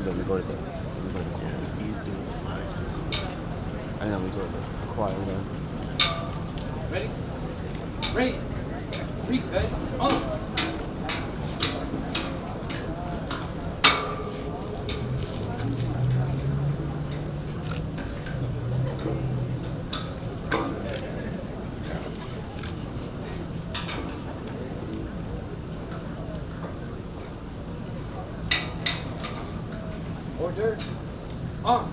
We go to the I know we go to the choir then. Ready? Raise. Reset. On. Order. On.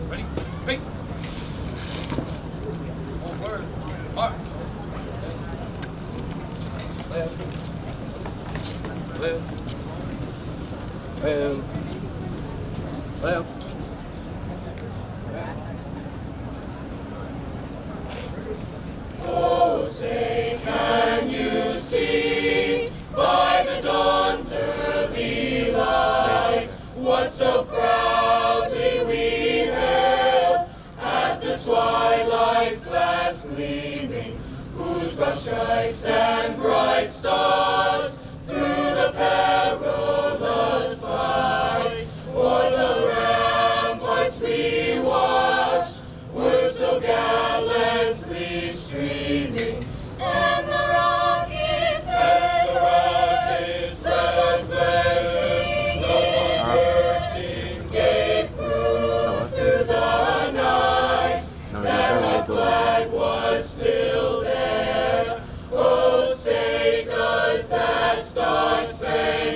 Ready? Face. Forward. March. Left. Left. And left. Oh, say, can you see by the dawn's early light what so proudly we hailed at the twilight's last gleaming, whose broad stripes and bright stars through the perilous fight o'er the ramparts we watched were so gallantly streaming, and the rockets red alert, the Lord's blessing is gave proof through the night that our flag was still there. Oh, say does that star-spangled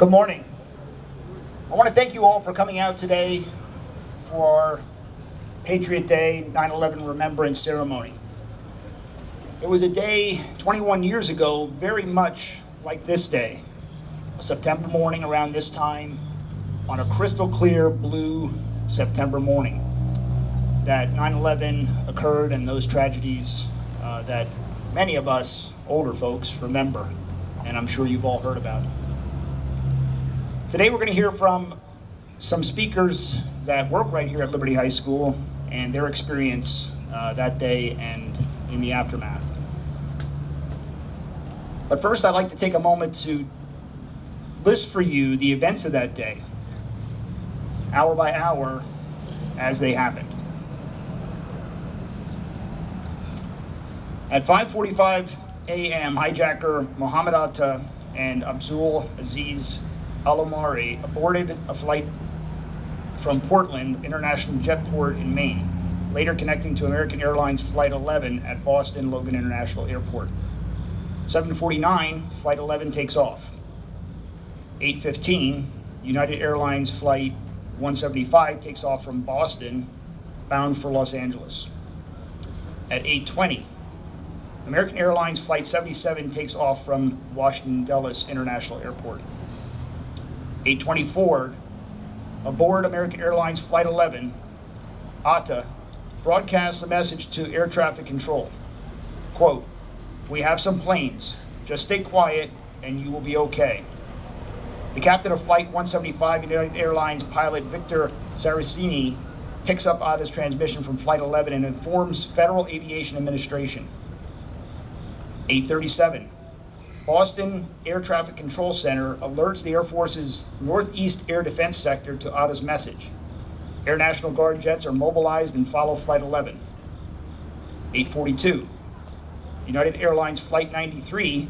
Good morning. I want to thank you all for coming out today for Patriot Day 9/11 Remembrance Ceremony. It was a day 21 years ago, very much like this day, a September morning around this time, on a crystal clear blue September morning, that 9/11 occurred and those tragedies that many of us older folks remember, and I'm sure you've all heard about. Today we're going to hear from some speakers that work right here at Liberty High School and their experience that day and in the aftermath. But first I'd like to take a moment to list for you the events of that day, hour by hour, as they happened. At 5:45 a.m., hijacker Mohammed Atta and Abdul Aziz Al-Omari aborted a flight from Portland International Jetport in Maine, later connecting to American Airlines Flight 11 at Boston Logan International Airport. 7:49, Flight 11 takes off. 8:15, United Airlines Flight 175 takes off from Boston, bound for Los Angeles. At 8:20, American Airlines Flight 77 takes off from Washington Dulles International Airport. 8:24, aboard American Airlines Flight 11, Atta broadcasts a message to air traffic control. Quote, "We have some planes. Just stay quiet and you will be okay." The captain of Flight 175, United Airlines pilot Victor Saraceni, picks up Atta's transmission from Flight 11 and informs Federal Aviation Administration. 8:37, Boston Air Traffic Control Center alerts the Air Force's Northeast Air Defense Sector to Atta's message. Air National Guard jets are mobilized and follow Flight 11. 8:42, United Airlines Flight 93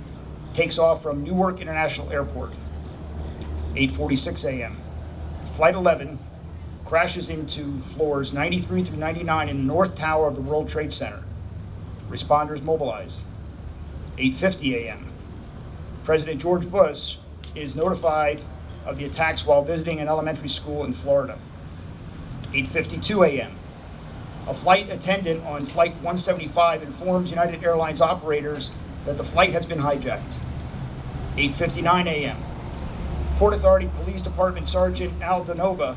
takes off from Newark International Airport. 8:46 a.m., Flight 11 crashes into floors 93 through 99 in the North Tower of the World Trade Center. Responders mobilized. 8:50 a.m., President George Bush is notified of the attacks while visiting an elementary school in Florida. 8:52 a.m., a flight attendant on Flight 175 informs United Airlines operators that the flight has been hijacked. 8:59 a.m., Port Authority Police Department Sergeant Al Donova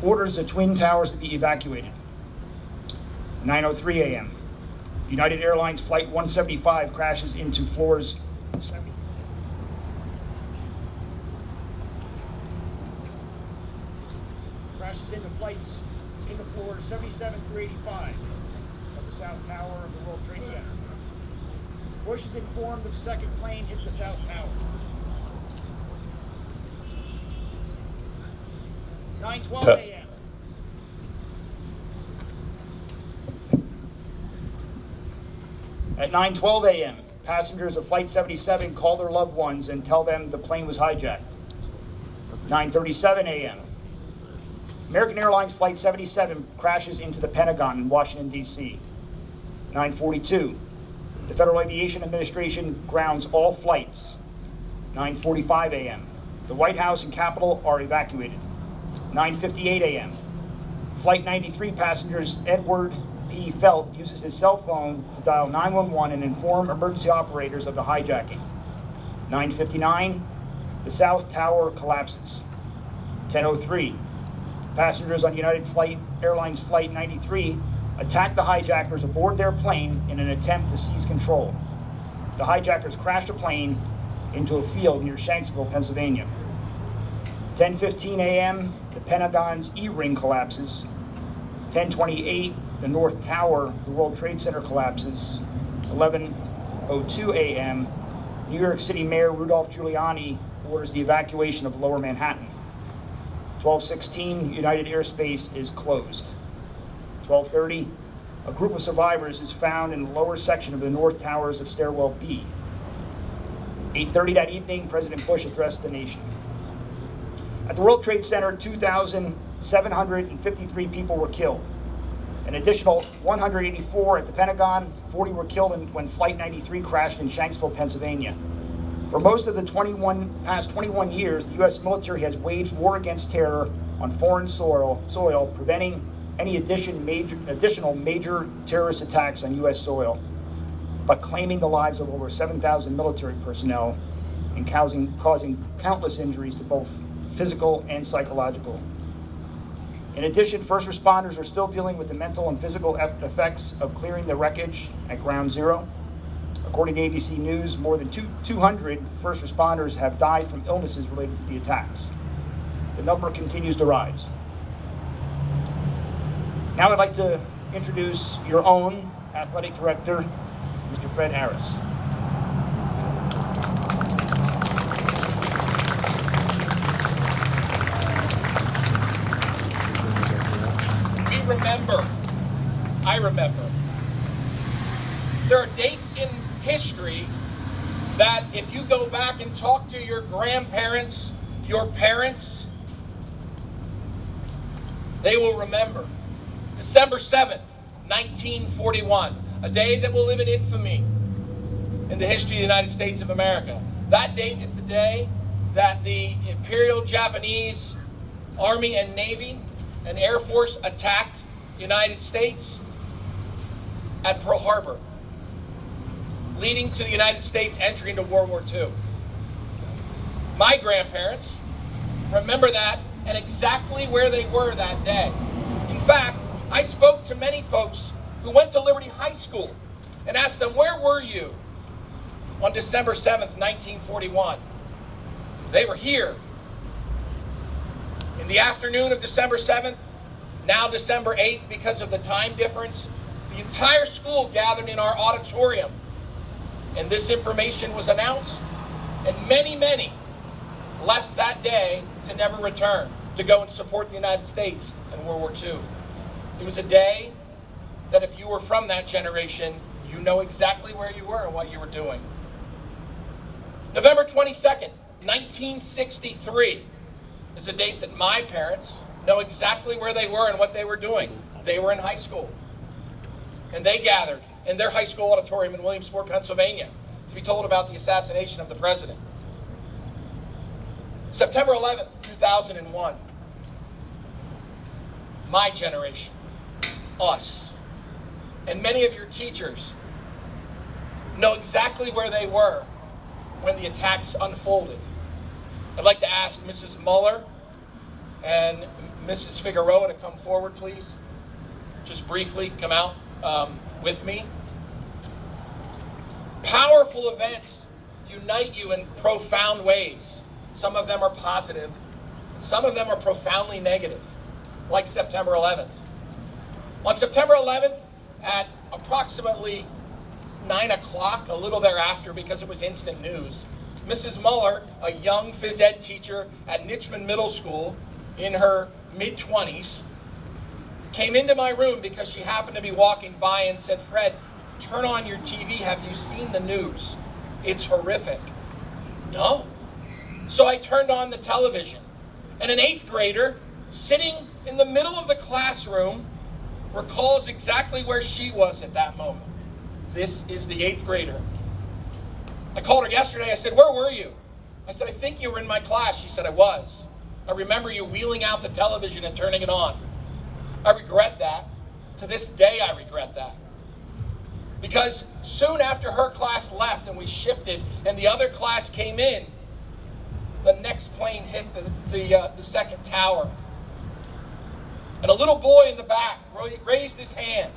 orders the Twin Towers to be evacuated. 9:03 a.m., United Airlines Flight 175 crashes into floors 70. Crashes into flights into floors 77 through 85 of the South Tower of the World Trade Center. Bush is informed the second plane hit the South Tower. 9:12 a.m. At 9:12 a.m., passengers of Flight 77 call their loved ones and tell them the plane was hijacked. 9:37 a.m., American Airlines Flight 77 crashes into the Pentagon in Washington, D.C. 9:42, the Federal Aviation Administration grounds all flights. 9:45 a.m., the White House and Capitol are evacuated. 9:58 a.m., Flight 93 passengers Edward P. Felt uses his cell phone to dial 911 and inform emergency operators of the hijacking. 9:59, the South Tower collapses. 10:03, passengers on United Airlines Flight 93 attack the hijackers aboard their plane in an attempt to seize control. The hijackers crashed a plane into a field near Shanksville, Pennsylvania. 10:15 a.m., the Pentagon's E-ring collapses. 10:28, the North Tower, the World Trade Center collapses. 11:02 a.m., New York City Mayor Rudolph Giuliani orders the evacuation of Lower Manhattan. 12:16, United airspace is closed. 12:30, a group of survivors is found in the lower section of the North Towers of Stairwell B. 8:30 that evening, President Bush addressed the nation. At the World Trade Center, 2,753 people were killed. An additional 184 at the Pentagon, 40 were killed when Flight 93 crashed in Shanksville, Pennsylvania. For most of the past 21 years, the U.S. military has waged war against terror on foreign soil, preventing any additional major terrorist attacks on U.S. soil, but claiming the lives of over 7,000 military personnel and causing countless injuries to both physical and psychological. In addition, first responders are still dealing with the mental and physical effects of clearing the wreckage at Ground Zero. According to ABC News, more than 200 first responders have died from illnesses related to the attacks. The number continues to rise. Now I'd like to introduce your own athletic director, Mr. Fred Harris. We remember. I remember. There are dates in history that if you go back and talk to your grandparents, your parents, they will remember. December 7th, 1941, a day that will live in infamy in the history of the United States of America. That date is the day that the Imperial Japanese Army and Navy and Air Force attacked the United States at Pearl Harbor, leading to the United States entry into World War II. My grandparents remember that and exactly where they were that day. In fact, I spoke to many folks who went to Liberty High School and asked them, where were you on December 7th, 1941? They were here. In the afternoon of December 7th, now December 8th, because of the time difference, the entire school gathered in our auditorium, and this information was announced, and many, many left that day to never return, to go and support the United States in World War II. It was a day that if you were from that generation, you know exactly where you were and what you were doing. November 22nd, 1963 is a date that my parents know exactly where they were and what they were doing. They were in high school. And they gathered in their high school auditorium in Williamsport, Pennsylvania, to be told about the assassination of the president. September 11th, 2001. My generation, us, and many of your teachers know exactly where they were when the attacks unfolded. I'd like to ask Mrs. Muller and Mrs. Figueroa to come forward, please. Just briefly come out with me. Powerful events unite you in profound ways. Some of them are positive, some of them are profoundly negative, like September 11th. On September 11th, at approximately 9 o'clock, a little thereafter because it was instant news, Mrs. Muller, a young phys ed teacher at Nichmond Middle School in her mid-20s, came into my room because she happened to be walking by and said, "Fred, turn on your TV. Have you seen the news? It's horrific." No. So I turned on the television, and an 8th grader sitting in the middle of the classroom recalls exactly where she was at that moment. This is the 8th grader. I called her yesterday. I said, "Where were you?" I said, "I think you were in my class." She said, "I was. I remember you wheeling out the television and turning it on." I regret that. To this day, I regret that. Because soon after her class left and we shifted and the other class came in, the next plane hit the second tower. And a little boy in the back raised his hand.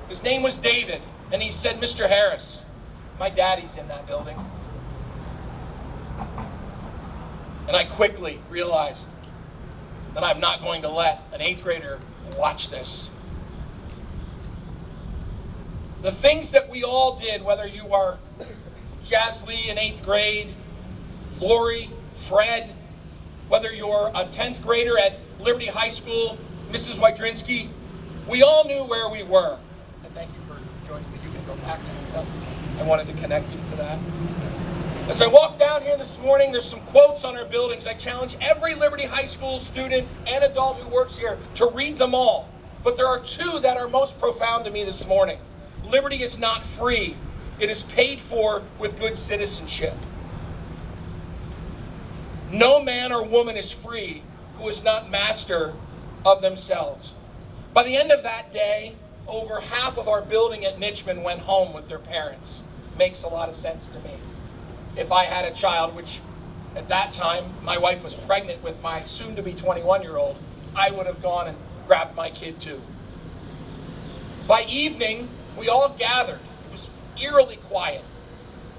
His name was David, and he said, "Mr. Harris, my daddy's in that building." And I quickly realized that I'm not going to let an 8th grader watch this. The things that we all did, whether you are Jazz Lee in 8th grade, Lori, Fred, whether you're a 10th grader at Liberty High School, Mrs. Wydrinski, we all knew where we were. And thank you for joining me. You can go back to it. I wanted to connect you to that. As I walk down here this morning, there's some quotes on our buildings. I challenge every Liberty High School student and adult who works here to read them all. But there are 2 that are most profound to me this morning. Liberty is not free. It is paid for with good citizenship. No man or woman is free who is not master of themselves. By the end of that day, over half of our building at Nitchman went home with their parents. Makes a lot of sense to me. If I had a child, which at that time my wife was pregnant with my soon-to-be 21-year-old, I would have gone and grabbed my kid too. By evening, we all gathered. It was eerily quiet.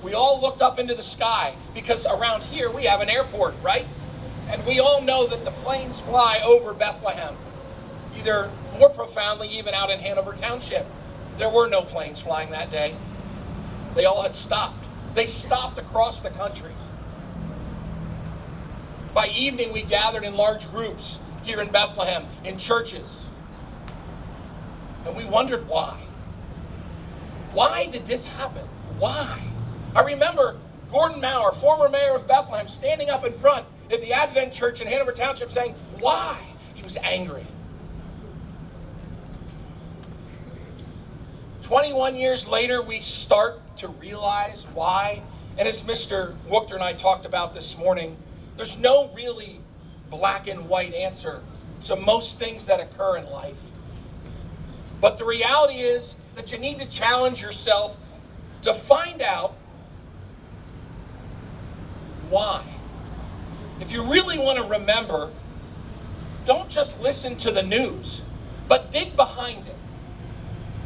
We all looked up into the sky because around here we have an airport, right? And we all know that the planes fly over Bethlehem, either more profoundly even out in Hanover Township. There were no planes flying that day. They all had stopped. They stopped across the country. By evening, we gathered in large groups here in Bethlehem, in churches. And we wondered why. Why did this happen? Why? I remember Gordon Maurer, former mayor of Bethlehem, standing up in front at the Advent Church in Hanover Township saying, why? He was angry. 21 years later, we start to realize why. And as Mr. Wookter and I talked about this morning, there's no really black and white answer to most things that occur in life. But the reality is that you need to challenge yourself to find out why. If you really want to remember, don't just listen to the news, but dig behind it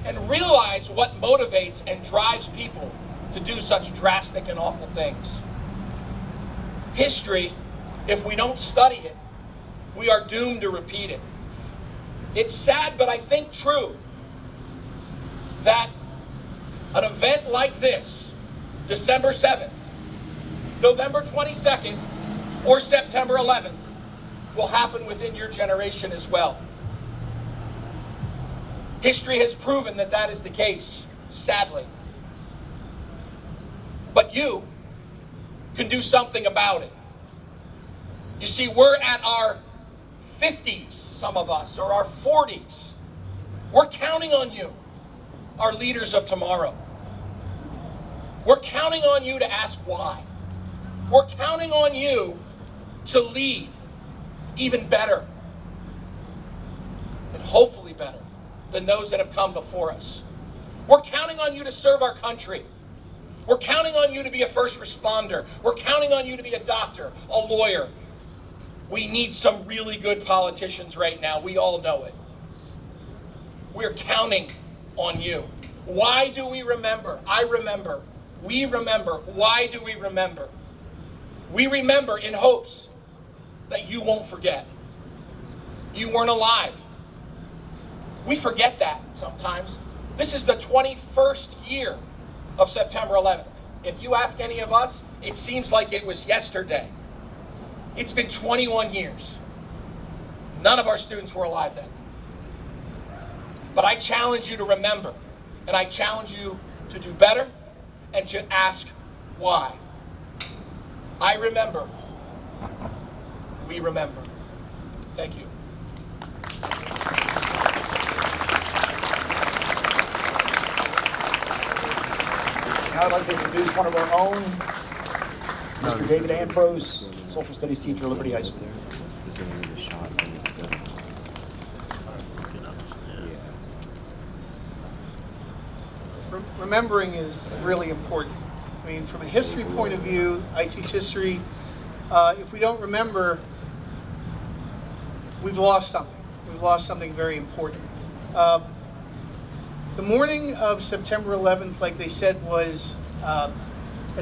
and realize what motivates and drives people to do such drastic and awful things. History, if we don't study it, we are doomed to repeat it. It's sad, but I think true, that an event like this, December 7th, November 22nd, or September 11th, will happen within your generation as well. History has proven that that is the case, sadly. But you can do something about it. You see, we're at our 50s, some of us, or our 40s. We're counting on you, our leaders of tomorrow. We're counting on you to ask why. We're counting on you to lead even better, and hopefully better than those that have come before us. We're counting on you to serve our country. We're counting on you to be a first responder. We're counting on you to be a doctor, a lawyer. We need some really good politicians right now. We all know it. We're counting on you. Why do we remember? I remember. We remember. Why do we remember? We remember in hopes that you won't forget. You weren't alive. We forget that sometimes. This is the 21st year of September 11th. If you ask any of us, it seems like it was yesterday. It's been 21 years. None of our students were alive then. But I challenge you to remember, and I challenge you to do better and to ask why. I remember. We remember. Thank you. Now I'd like to introduce one of our own, Mr. David Ambrose, Social Studies teacher, Liberty High School. He's going to need a shot on this gun. Remembering is really important. I mean, from a history point of view, I teach history. If we don't remember, we've lost something. We've lost something very important. The morning of September 11th, like they said, was a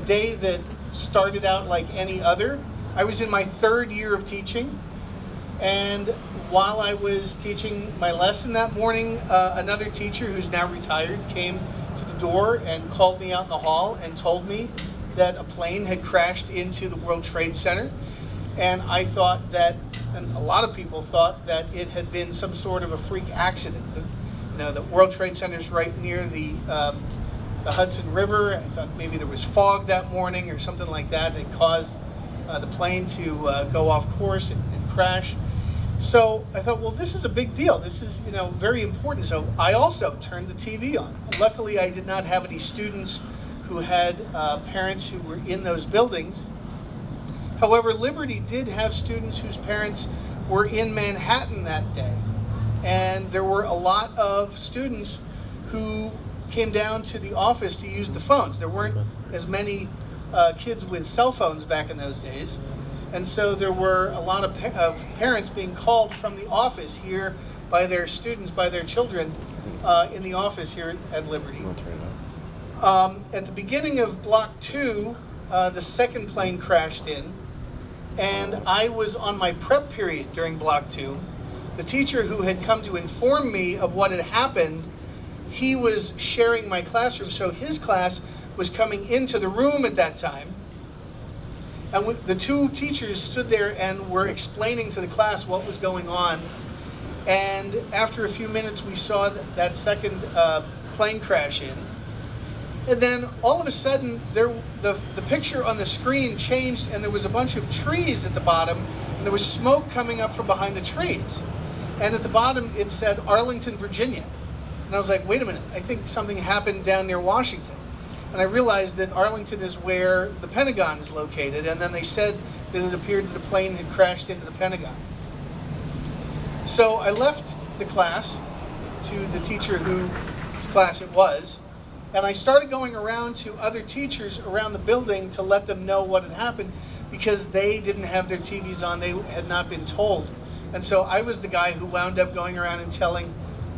day that started out like any other. I was in my third year of teaching, and while I was teaching my lesson that morning, another teacher who's now retired came to the door and called me out in the hall and told me that a plane had crashed into the World Trade Center. And I thought that, and a lot of people thought that it had been some sort of a freak accident. The World Trade Center is right near the Hudson River. I thought maybe there was fog that morning or something like that that caused the plane to go off course and crash. So I thought, well, this is a big deal. This is, very important. So I also turned the TV on. Luckily, I did not have any students who had parents who were in those buildings. However, Liberty did have students whose parents were in Manhattan that day. And there were a lot of students who came down to the office to use the phones. There weren't as many kids with cell phones back in those days. And so there were a lot of parents being called from the office here by their students, by their children in the office here at Liberty. At the beginning of Block 2, the second plane crashed in, and I was on my prep period during Block 2. The teacher who had come to inform me of what had happened, he was sharing my classroom, so his class was coming into the room at that time. And the two teachers stood there and were explaining to the class what was going on. And after a few minutes, we saw that second plane crash in. And then all of a sudden, the picture on the screen changed, and there was a bunch of trees at the bottom, and there was smoke coming up from behind the trees. And at the bottom, it said Arlington, Virginia. And I was like, wait a minute, I think something happened down near Washington. And I realized that Arlington is where the Pentagon is located, and then they said that it appeared that a plane had crashed into the Pentagon. So I left the class to the teacher whose class it was, and I started going around to other teachers around the building to let them know what had happened, because they didn't have their TVs on, they had not been told. And so I was the guy who wound up going around and telling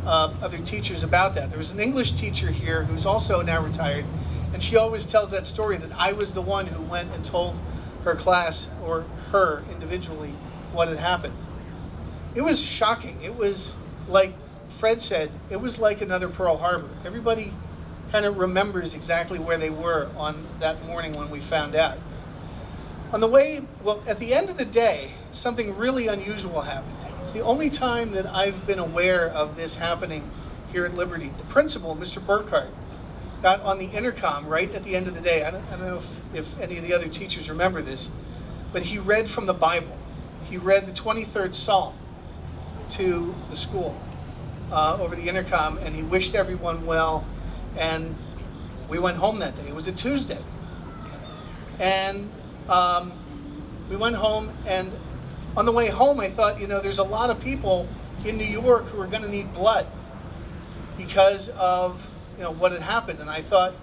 other teachers about that. There was an English teacher here who's also now retired, and she always tells that story that I was the one who went and told her class, or her individually, what had happened. It was shocking. It was, like Fred said, it was like another Pearl Harbor. Everybody kind of remembers exactly where they were on that morning when we found out. On the way, well, at the end of the day, something really unusual happened. It's the only time that I've been aware of this happening here at Liberty. The principal, Mr. Burkhart, got on the intercom right at the end of the day. I don't know if any of the other teachers remember this, but he read from the Bible. He read the 23rd Psalm to the school over the intercom, and he wished everyone well, and we went home that day. It was a Tuesday. And we went home, and on the way home I thought, there's a lot of people in New York who are going to need blood because of what had happened, and I thought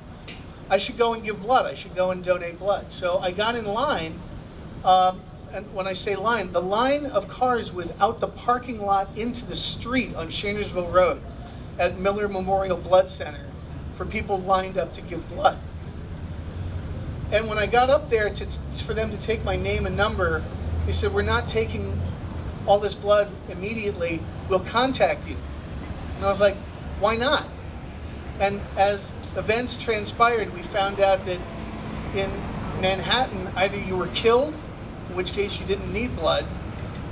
I should go and give blood. I should go and donate blood. So I got in line, and when I say line, the line of cars was out the parking lot into the street on Shanersville Road at Miller Memorial Blood Center for people lined up to give blood. And when I got up there for them to take my name and number, they said, we're not taking all this blood immediately, we'll contact you. And I was like, why not? And as events transpired, we found out that in Manhattan, either you were killed, in which case you didn't need blood,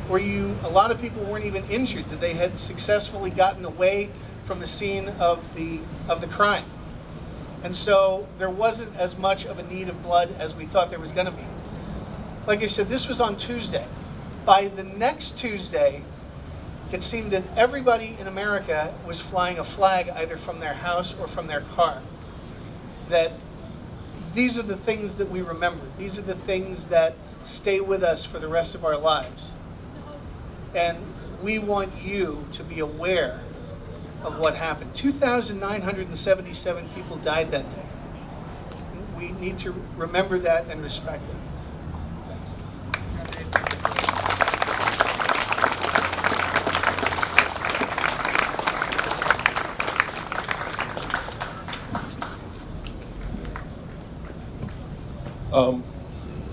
or a lot of people weren't even injured, that they had successfully gotten away from the scene of the crime. And so there wasn't as much of a need of blood as we thought there was going to be. Like I said, this was on Tuesday. By the next Tuesday, it seemed that everybody in America was flying a flag either from their house or from their car. That these are the things that we remember. These are the things that stay with us for the rest of our lives. And we want you to be aware of what happened. 2,977 people died that day. We need to remember that and respect that.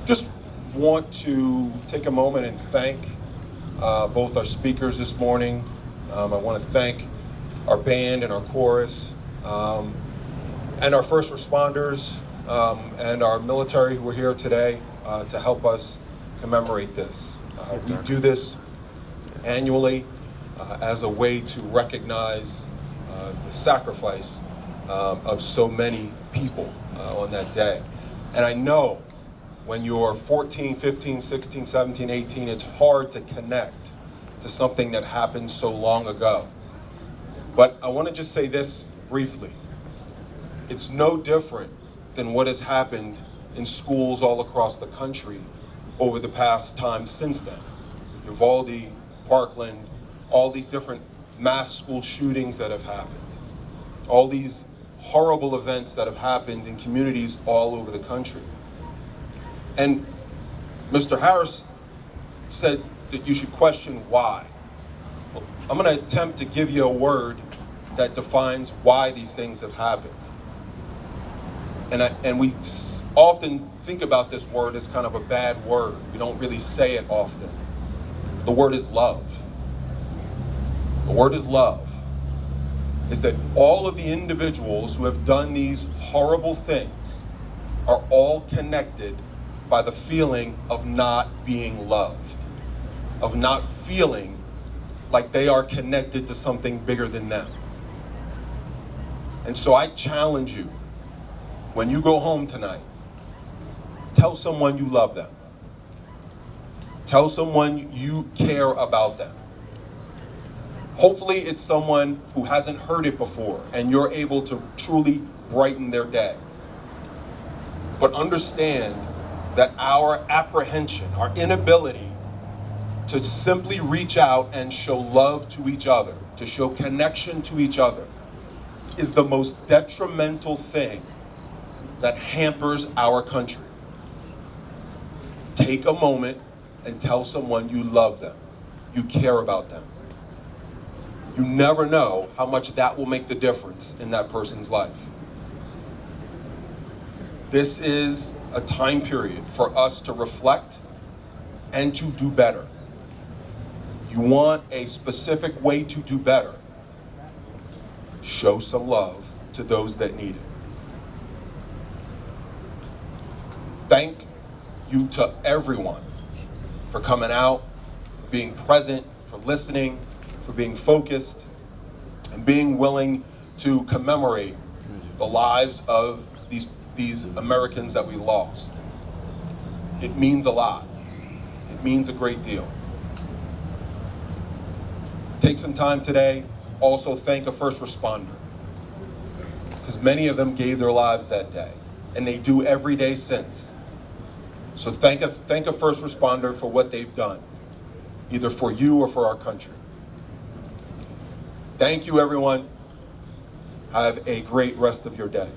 Just want to take a moment and thank both our speakers this morning. I want to thank our band and our chorus, and our first responders, and our military who are here today to help us commemorate this. We do this annually as a way to recognize the sacrifice of so many people on that day. And I know when you're 14, 15, 16, 17, 18, it's hard to connect to something that happened so long ago. But I want to just say this briefly. It's no different than what has happened in schools all across the country over the past time since then. Uvalde, Parkland, all these different mass school shootings that have happened, all these horrible events that have happened in communities all over the country. And Mr. Harris said that you should question why. Well, I'm going to attempt to give you a word that defines why these things have happened. And we often think about this word as kind of a bad word. We don't really say it often. The word is love. The word is love. Is that all of the individuals who have done these horrible things are all connected by the feeling of not being loved, of not feeling like they are connected to something bigger than them. And so I challenge you, when you go home tonight, tell someone you love them. Tell someone you care about them. Hopefully it's someone who hasn't heard it before and you're able to truly brighten their day. But understand that our apprehension, our inability to simply reach out and show love to each other, to show connection to each other, is the most detrimental thing that hampers our country. Take a moment and tell someone you love them, you care about them. You never know how much that will make the difference in that person's life. This is a time period for us to reflect and to do better. You want a specific way to do better. Show some love to those that need it. Thank you to everyone for coming out, being present, for listening, for being focused, and being willing to commemorate the lives of these Americans that we lost. It means a lot. It means a great deal. Take some time today, also thank a first responder, because many of them gave their lives that day, and they do every day since. So thank a first responder for what they've done, either for you or for our country. Thank you, everyone. Have a great rest of your day.